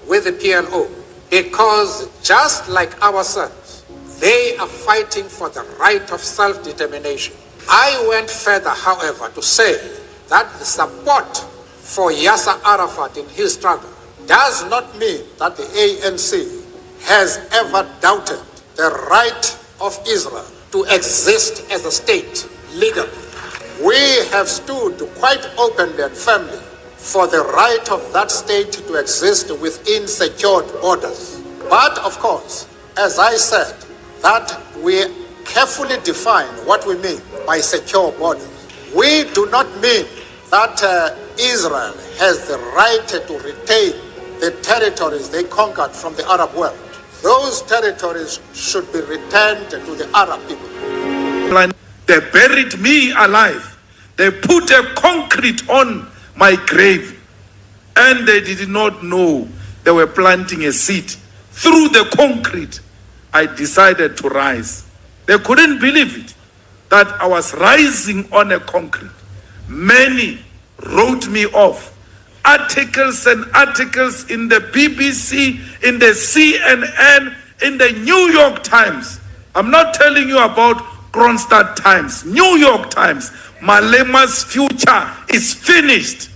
with the PLO because just like ourselves, they are fighting for the right of self-determination. I went further, however, to say that the support for Yasser Arafat in his struggle does not mean that the ANC has ever doubted the right of Israel to exist as a state legally. We have stood quite openly and firmly for the right of that state to exist within secured borders. But of course, as I said, that we carefully define what we mean by secure borders. We do not mean that Israel has the right to retain the territories they conquered from the Arab world. Those territories should be returned to the Arab people. They buried me alive. They put a concrete on my grave. And they did not know they were planting a seed. Through the concrete, I decided to rise. They couldn't believe it, that I was rising on a concrete. Many wrote me off. Articles and articles in the BBC, in the CNN, in the New York Times. I'm not telling you about Kronstadt Times, New York Times. Malema's future is finished.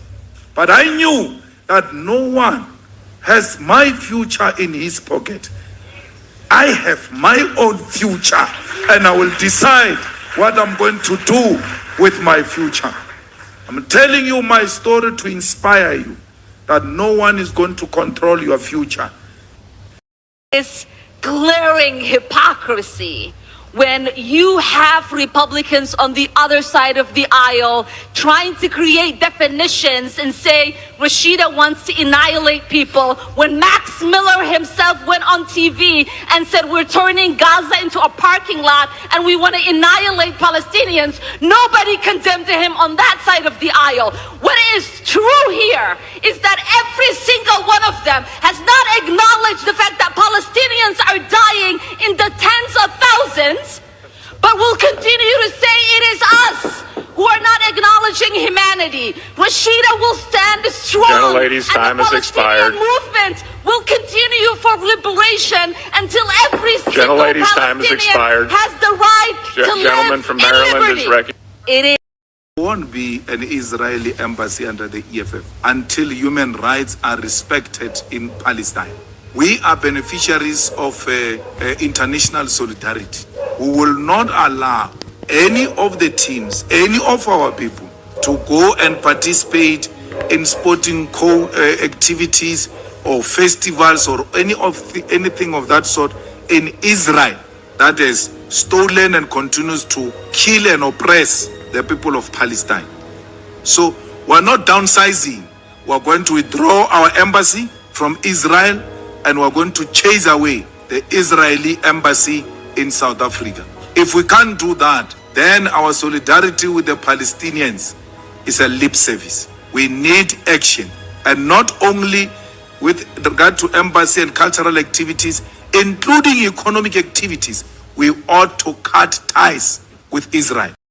But I knew that no one has my future in his pocket. I have my own future, and I will decide what I'm going to do with my future. I'm telling you my story to inspire you that no one is going to control your future. It's glaring hypocrisy when you have Republicans on the other side of the aisle trying to create definitions and say Rashida wants to annihilate people, when Max Miller himself went on TV and said we're turning Gaza into a parking lot and we want to annihilate Palestinians. Nobody condemned him on that side of the aisle. What is true here is that every single one of them has not acknowledged the fact that Palestinians are dying in the tens of thousands, but will continue to say it is us who are not acknowledging humanity. Rashida will stand strong, Gentlelady's time has expired. The movement will continue for liberation until every single Palestinian has the right to live from in Maryland liberty. is recognized. It is. There won't be an Israeli embassy under the EFF until human rights are respected in Palestine. We are beneficiaries of international solidarity. We will not allow any of the teams, any of our people, to go and participate in sporting activities or festivals or anything of that sort in Israel that is stolen and continues to kill and oppress the people of Palestine. So we're not downsizing. We're going to withdraw our embassy from Israel, and we're going to chase away the Israeli embassy in South Africa. If we can't do that, then our solidarity with the Palestinians is a lip service. We need action, and not only with regard to embassy and cultural activities, including economic activities. We ought to cut ties with Israel.